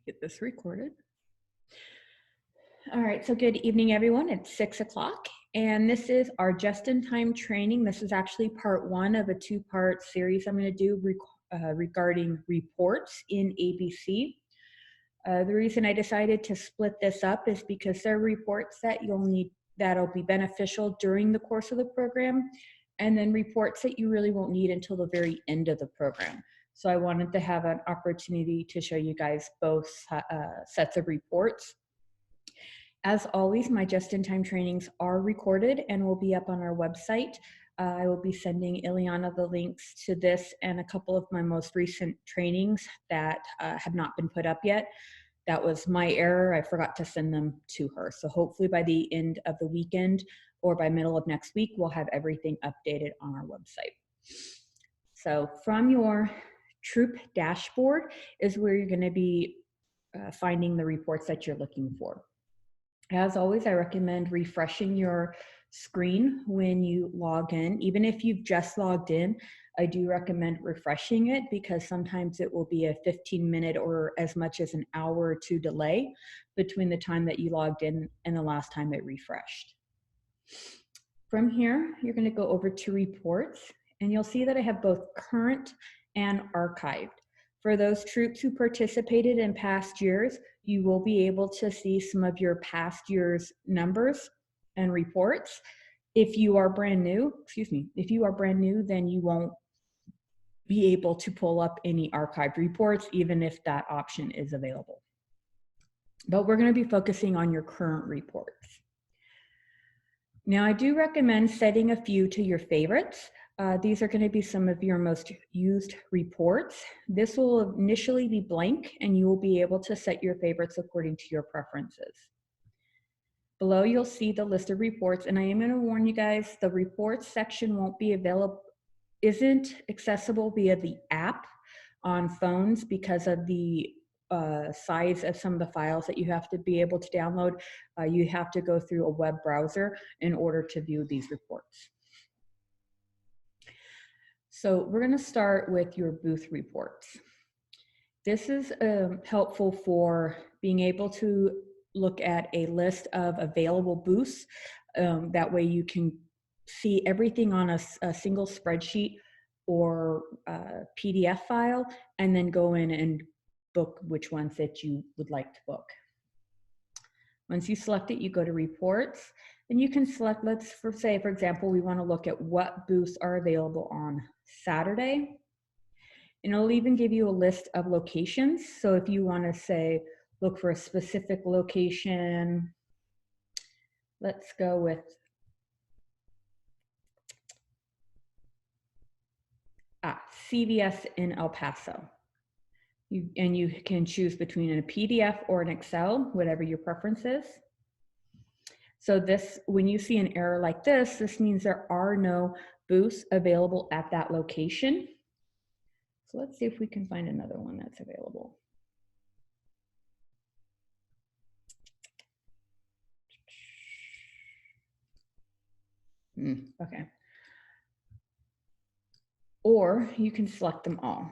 Get this recorded. All right, so good evening, everyone. It's 6 o'clock, and this is our just-in-time training. This is actually part one of a two-part series I'm going to do regarding reports in ABC. The reason I decided to split this up is because there are reports that you'll need that'll be beneficial during the course of the program, and then reports that you really won't need until the very end of the program. So I wanted to have an opportunity to show you guys both sets of reports. As always, my just-in-time trainings are recorded and will be up on our website. I will be sending Ileana the links to this and a couple of my most recent trainings that have not been put up yet. That was my error. I forgot to send them to her. So hopefully by the end of the weekend or by middle of next week, we'll have everything updated on our website. So from your troop dashboard is where you're going to be finding the reports that you're looking for. As always, I recommend refreshing your screen when you log in. Even if you've just logged in, I do recommend refreshing it because sometimes it will be a 15-minute or as much as an hour or two delay between the time that you logged in and the last time it refreshed. From here, you're going to go over to reports, and you'll see that I have both current and archived. For those troops who participated in past years, you will be able to see some of your past year's numbers and reports. If you are brand new, then you won't be able to pull up any archived reports, even if that option is available. But we're going to be focusing on your current reports. Now, I do recommend setting a few to your favorites. These are going to be some of your most used reports. This will initially be blank, and you will be able to set your favorites according to your preferences. Below, you'll see the list of reports, and I am going to warn you guys, the reports section isn't accessible via the app on phones because of the size of some of the files that you have to be able to download. You have to go through a web browser in order to view these reports. So we're going to start with your booth reports. This is helpful for being able to look at a list of available booths. That way you can see everything on a single spreadsheet or PDF file, and then go in and book which ones that you would like to book. Once you select it, you go to reports, and you can select, for example, we want to look at what booths are available on Saturday. And it'll even give you a list of locations. So if you want to say, look for a specific location, let's go with CVS in El Paso. And you can choose between a PDF or an Excel, whatever your preference is. So when you see an error like this, this means there are no booths available at that location. So let's see if we can find another one that's available. Okay. Or you can select them all.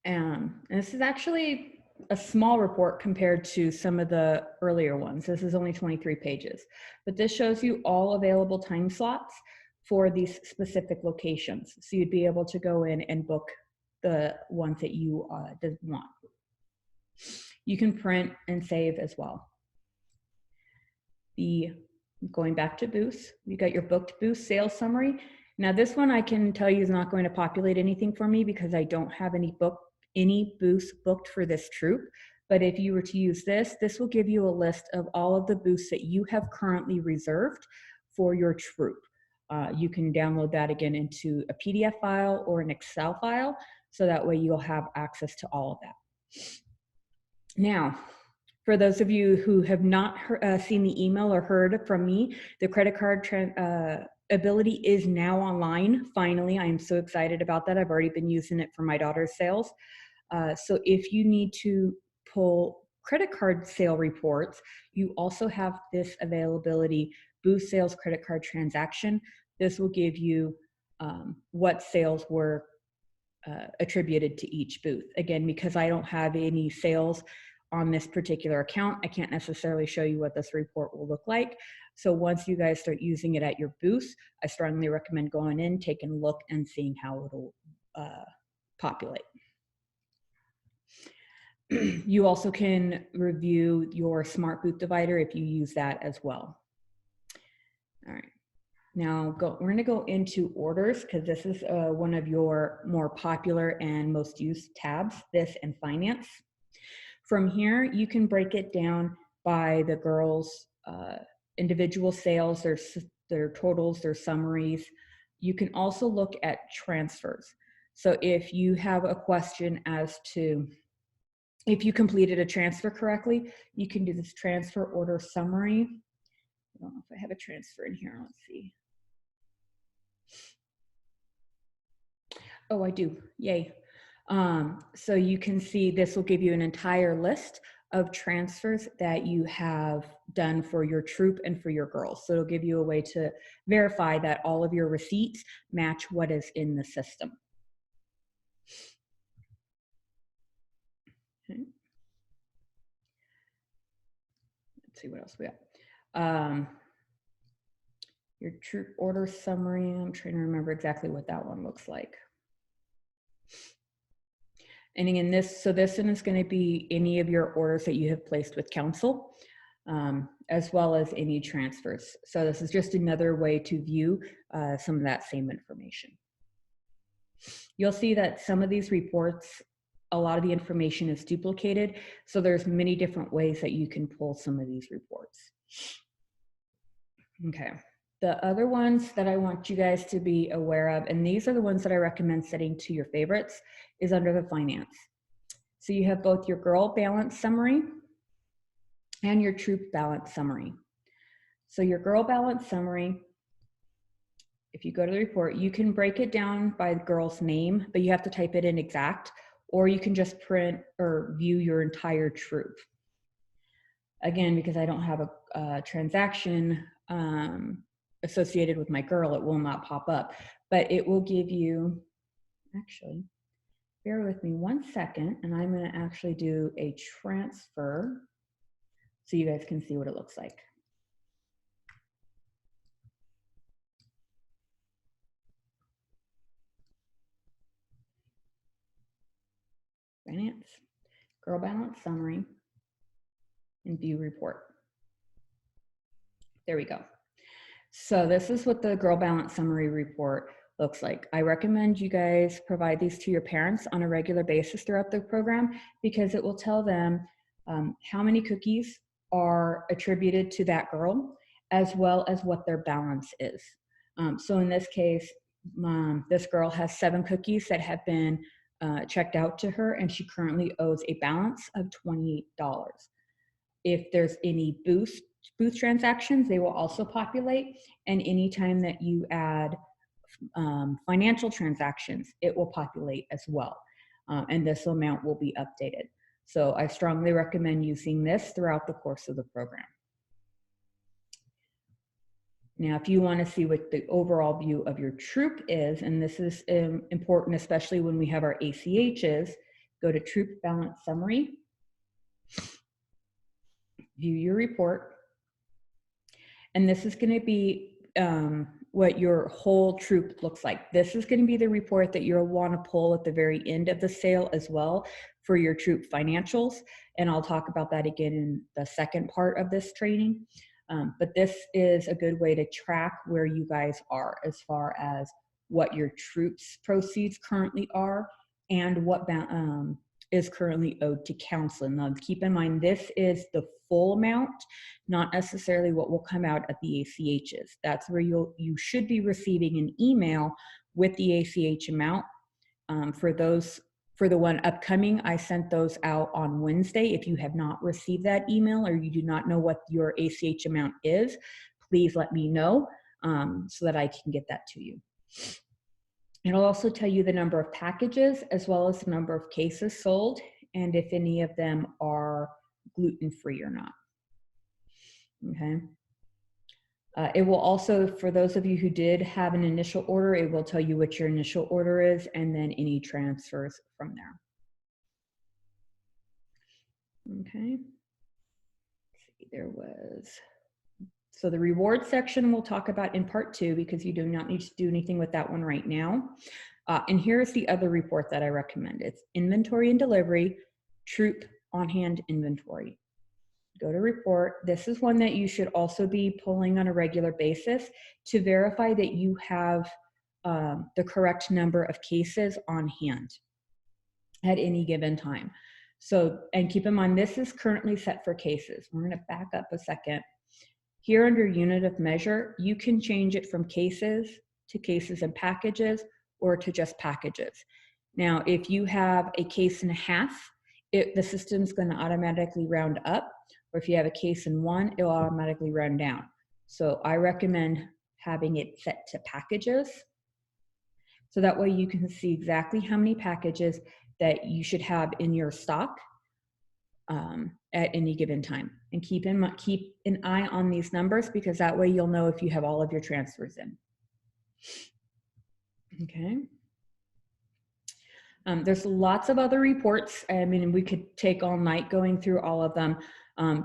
And this is actually a small report compared to some of the earlier ones. This is only 23 pages, but this shows you all available time slots for these specific locations. So you'd be able to go in and book the ones that you want. You can print and save as well. Going back to booths, you got your booked booth sales summary. Now this one I can tell you is not going to populate anything for me because I don't have any booths booked for this troop. But if you were to use this will give you a list of all of the booths that you have currently reserved for your troop. You can download that again into a PDF file or an Excel file, so that way you'll have access to all of that. Now, for those of you who have not seen the email or heard from me, the credit card ability is now online. Finally, I am so excited about that. I've already been using it for my daughter's sales. So if you need to pull credit card sale reports, you also have this availability, booth sales credit card transaction. This will give you what sales were attributed to each booth. Again, because I don't have any sales on this particular account, I can't necessarily show you what this report will look like. So once you guys start using it at your booth, I strongly recommend going in, taking a look, and seeing how it'll populate. You also can review your smart booth divider if you use that as well. All right. Now we're going to go into orders, because this is one of your more popular and most used tabs, this and finance. From here, you can break it down by the girls' individual sales, their totals, their summaries. You can also look at transfers. So if you have a question as to if you completed a transfer correctly, you can do this transfer order summary. I don't know if I have a transfer in here. Let's see. Oh, I do. Yay. So you can see this will give you an entire list of transfers that you have done for your troop and for your girls. So it'll give you a way to verify that all of your receipts match what is in the system. Okay. Let's see what else we got. Your troop order summary. I'm trying to remember exactly what that one looks like. And again, this one is going to be any of your orders that you have placed with council, as well as any transfers. So this is just another way to view some of that same information. You'll see that some of these reports, a lot of the information is duplicated. So there's many different ways that you can pull some of these reports. Okay. The other ones that I want you guys to be aware of, and these are the ones that I recommend setting to your favorites, is under the finance. So you have both your girl balance summary and your troop balance summary. So your girl balance summary, if you go to the report, you can break it down by the girl's name, but you have to type it in exact, or you can just print or view your entire troop. Again, because I don't have a transaction associated with my girl, it will not pop up, but it will give you, actually, bear with me 1 second, and I'm going to actually do a transfer so you guys can see what it looks like. Finance, girl balance summary, and view report. There we go. So this is what the girl balance summary report looks like. I recommend you guys provide these to your parents on a regular basis throughout the program, because it will tell them how many cookies are attributed to that girl, as well as what their balance is. So in this case, this girl has 7 cookies that have been checked out to her, and she currently owes a balance of $28. If there's any booth transactions, they will also populate. And anytime that you add financial transactions, it will populate as well. And this amount will be updated. So I strongly recommend using this throughout the course of the program. Now, if you want to see what the overall view of your troop is, and this is important, especially when we have our ACHs, go to Troop Balance Summary, view your report, and this is going to be what your whole troop looks like. This is going to be the report that you'll want to pull at the very end of the sale as well for your troop financials, and I'll talk about that again in the second part of this training. But this is a good way to track where you guys are as far as what your troops proceeds currently are and what is currently owed to council. Now keep in mind, this is the full amount, not necessarily what will come out at the ACHs. That's where you should be receiving an email with the ACH amount. For the one upcoming, I sent those out on Wednesday. If you have not received that email or you do not know what your ACH amount is, please let me know so that I can get that to you. It'll also tell you the number of packages as well as the number of cases sold and if any of them are gluten-free or not. Okay. It will also, for those of you who did have an initial order, it will tell you what your initial order is and then any transfers from there. Okay. There was, so the reward section we'll talk about in part 2 because you do not need to do anything with that one right now. And here's the other report that I recommend. It's inventory and delivery, troop on-hand inventory. Go to report. This is one that you should also be pulling on a regular basis to verify that you have the correct number of cases on hand at any given time. So, and keep in mind, this is currently set for cases. We're going to back up a second. Here under unit of measure, you can change it from cases to cases and packages or to just packages. Now, if you have a case and a half, the system's going to automatically round up, or if you have a case in one, it'll automatically round down. So I recommend having it set to packages. So that way you can see exactly how many packages that you should have in your stock at any given time. And keep an eye on these numbers because that way you'll know if you have all of your transfers in. Okay. There's lots of other reports. I mean, we could take all night going through all of them.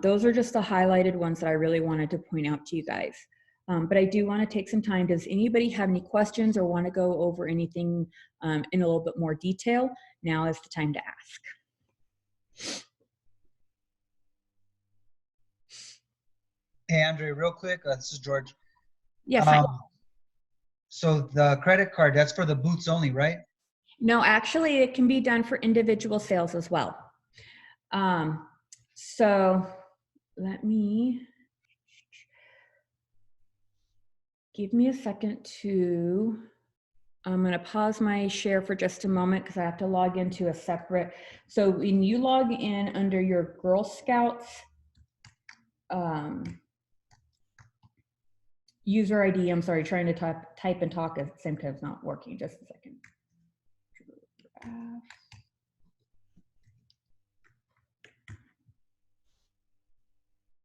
Those are just the highlighted ones that I really wanted to point out to you guys. But I do want to take some time. Does anybody have any questions or want to go over anything in a little bit more detail? Now is the time to ask. Hey, Andre, real quick, this is George. Yes. So the credit card, that's for the booths only, right? No, actually, it can be done for individual sales as well. So let me, give me a second to, I'm going to pause my share for just a moment because I have to log into a separate. So when you log in under your Girl Scouts user ID, I'm sorry, trying to type and talk at the same time, it's not working. Just a second.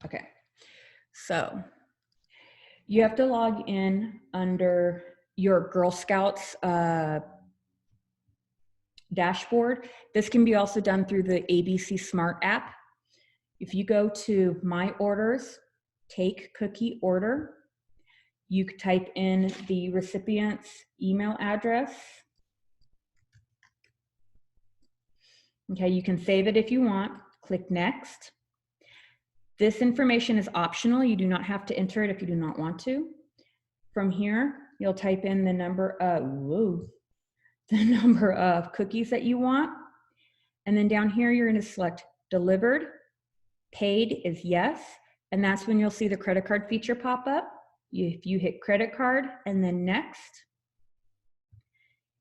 Okay, so you have to log in under your Girl Scouts dashboard. This can be also done through the ABC Smart app. If you go to My Orders, Take Cookie Order, you type in the recipient's email address. Okay, you can save it if you want. Click Next. This information is optional. You do not have to enter it if you do not want to. From here, you'll type in the number of cookies that you want. And then down here, you're going to select Delivered. Paid is yes. And that's when you'll see the credit card feature pop up. If you hit credit card and then next,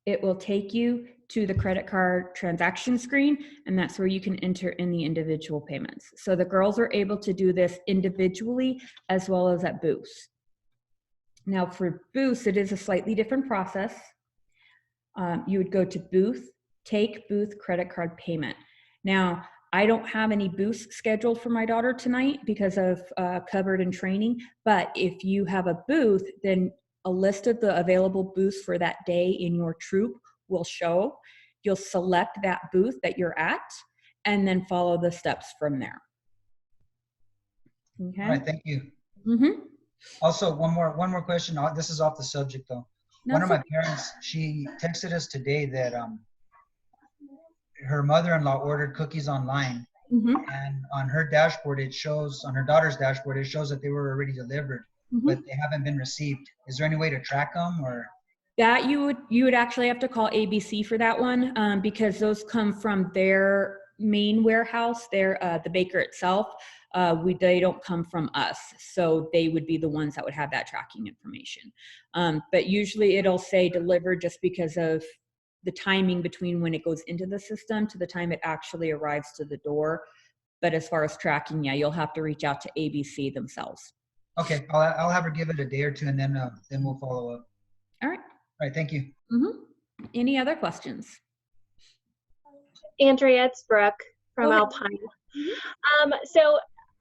it will take you to the credit card transaction screen, and that's where you can enter in the individual payments. So the girls are able to do this individually as well as at booths. Now for booths, it is a slightly different process. You would go to booth, take booth credit card payment. Now, I don't have any booths scheduled for my daughter tonight because of cupboard and training, but if you have a booth, then a list of the available booths for that day in your troop will show. You'll select that booth that you're at and then follow the steps from there. Okay. All right, thank you. Mm-hmm. Also, one more question. This is off the subject though. No, one of my parents, she texted us today that her mother-in-law ordered cookies online, and on her dashboard it shows, on her daughter's dashboard it shows that they were already delivered, but they haven't been received. Is there any way to track them, or? That you would actually have to call ABC for that one, because those come from their main warehouse, the baker itself. They don't come from us, so they would be the ones that would have that tracking information. But usually it'll say delivered just because of the timing between when it goes into the system to the time it actually arrives to the door. But as far as tracking, yeah, you'll have to reach out to ABC themselves. Okay, I'll have her give it a day or two, and then we'll follow up. All right. All right, thank you. Any other questions? Andrea, it's Brooke from Alpine. So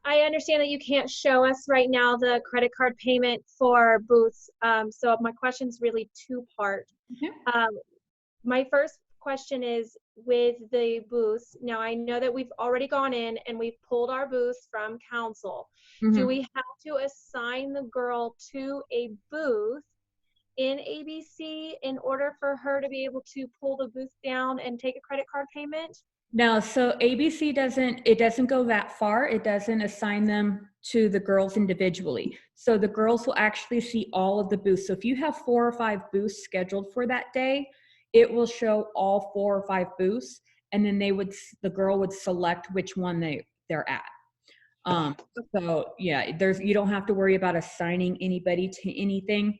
I understand that you can't show us right now the credit card payment for booths. So my question's really two-part. Okay. My first question is with the booths. Now I know that we've already gone in and we've pulled our booths from council. Do we have to assign the girl to a booth in ABC in order for her to be able to pull the booth down and take a credit card payment? No, so ABC doesn't go that far. It doesn't assign them to the girls individually. So the girls will actually see all of the booths. So if you have 4 or 5 booths scheduled for that day, it will show all 4 or 5 booths, and then the girl would select which one they're at. So yeah, you don't have to worry about assigning anybody to anything.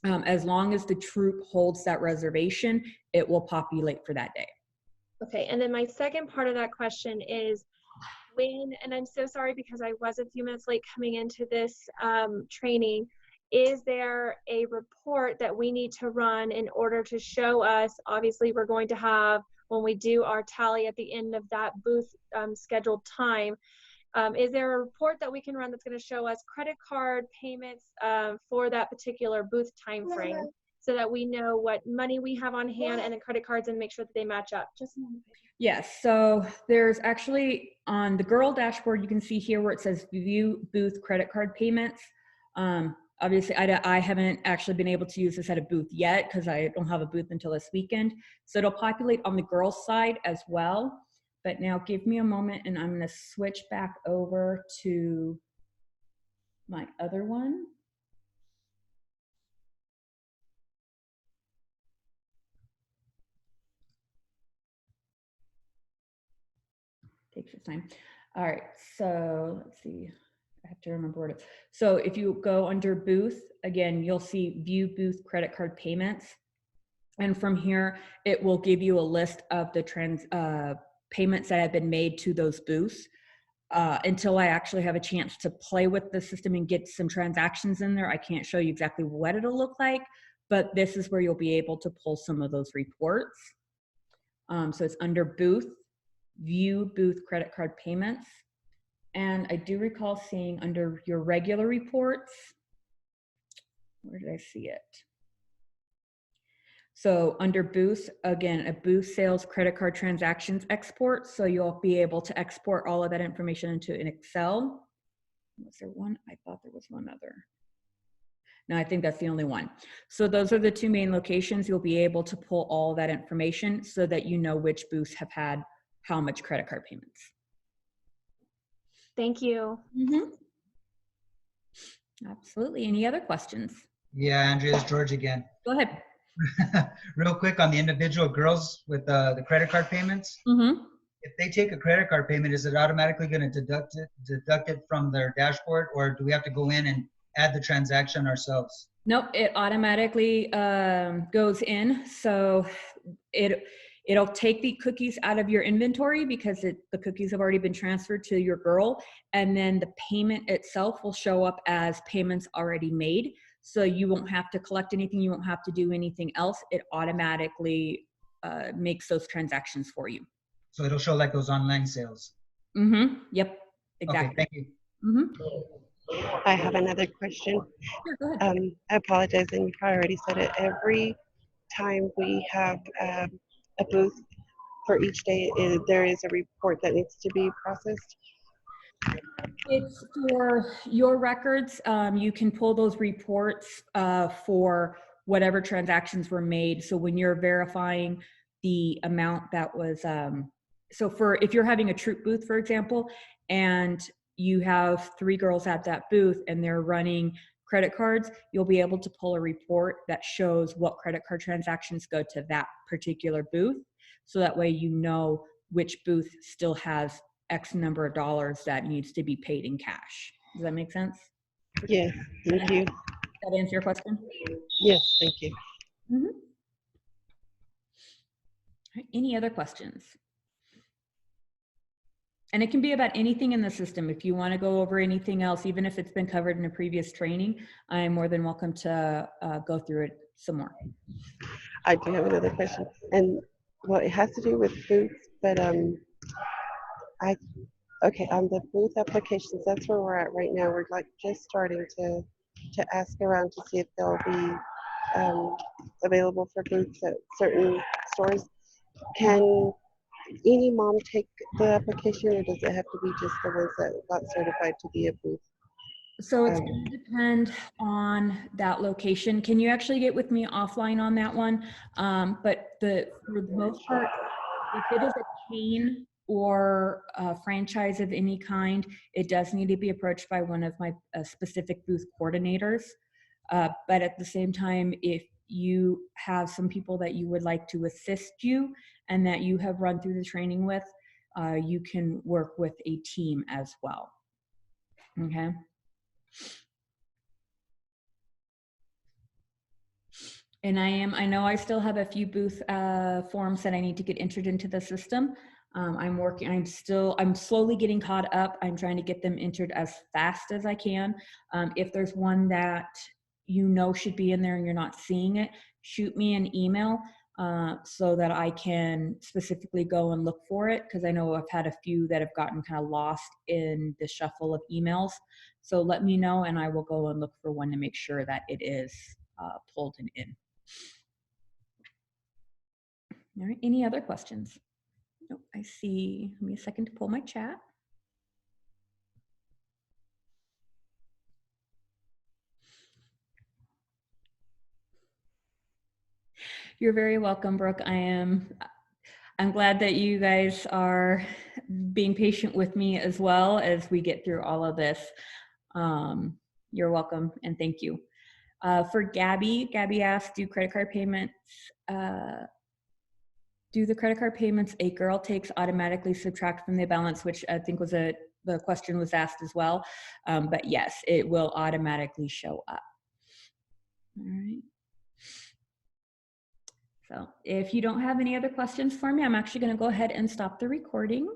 As long as the troop holds that reservation, it will populate for that day. Okay, and then my second part of that question is and I'm so sorry because I was a few minutes late coming into this training, is there a report that we need to run in order to show us, obviously we're going to have, when we do our tally at the end of that booth scheduled time, is there a report that we can run that's going to show us credit card payments for that particular booth time frame, so that we know what money we have on hand and the credit cards and make sure that they match up? Just a moment. Yes, so there's actually on the girl dashboard, you can see here where it says view booth credit card payments. Obviously, I haven't actually been able to use this at a booth yet because I don't have a booth until this weekend. So it'll populate on the girls' side as well. But now give me a moment and I'm going to switch back over to my other one. Takes its time. All right, so let's see. I have to remember what it is. So if you go under booth, again, you'll see view booth credit card payments. And from here, it will give you a list of the payments that have been made to those booths. Until I actually have a chance to play with the system and get some transactions in there, I can't show you exactly what it'll look like, but this is where you'll be able to pull some of those reports. So it's under booth, view booth credit card payments. And I do recall seeing under your regular reports, where did I see it? So under booth, again, a booth sales credit card transactions export. So you'll be able to export all of that information into an Excel. Was there one? I thought there was one other. No, I think that's the only one. So those are the 2 main locations. You'll be able to pull all that information so that you know which booths have had how much credit card payments. Thank you. Absolutely. Any other questions? Yeah, Andrea, it's George again. Go ahead. Real quick on the individual girls with the credit card payments. If they take a credit card payment, is it automatically going to deduct it from their dashboard, or do we have to go in and add the transaction ourselves? Nope, it automatically goes in. So it'll take the cookies out of your inventory because the cookies have already been transferred to your girl, and then the payment itself will show up as payments already made. So you won't have to collect anything. You won't have to do anything else. It automatically makes those transactions for you. So it'll show like those online sales. Yep, exactly. Okay, thank you. I have another question. Sure, go ahead. I apologize, and you probably already said it. Every time we have a booth for each day, there is a report that needs to be processed. It's for your records. You can pull those reports for whatever transactions were made. So when you're verifying the amount that was, so if you're having a troop booth, for example, and you have 3 girls at that booth and they're running credit cards, you'll be able to pull a report that shows what credit card transactions go to that particular booth. So that way you know which booth still has X number of dollars that needs to be paid in cash. Does that make sense? Yes, thank you. That answer your question? Yes, thank you. All right, any other questions? And it can be about anything in the system. If you want to go over anything else, even if it's been covered in a previous training, I am more than welcome to go through it some more. I do have another question, and well, it has to do with booths, but Okay, on the booth applications, that's where we're at right now. We're like just starting to ask around to see if they'll be available for booths at certain stores. Can any mom take the application, or does it have to be just the ones that got certified to be a booth? So it's going to depend on that location. Can you actually get with me offline on that one? But for the most part, if it is a chain or a franchise of any kind, it does need to be approached by one of my specific booth coordinators. But at the same time, if you have some people that you would like to assist you and that you have run through the training with, you can work with a team as well. Okay. And I know I still have a few booth forms that I need to get entered into the system. I'm slowly getting caught up. I'm trying to get them entered as fast as I can. If there's one that you know should be in there and you're not seeing it, shoot me an email so that I can specifically go and look for it, because I know I've had a few that have gotten kind of lost in the shuffle of emails. So let me know and I will go and look for one to make sure that it is pulled and in. All right, any other questions? Nope, I see, give me a second to pull my chat. You're very welcome, Brooke. I'm glad that you guys are being patient with me as well as we get through all of this. You're welcome and thank you. For Gabby asked, do credit card payments, do the credit card payments a girl takes automatically subtract from the balance, which I think was the question was asked as well. But yes, it will automatically show up. All right. So if you don't have any other questions for me, I'm actually going to go ahead and stop the recording.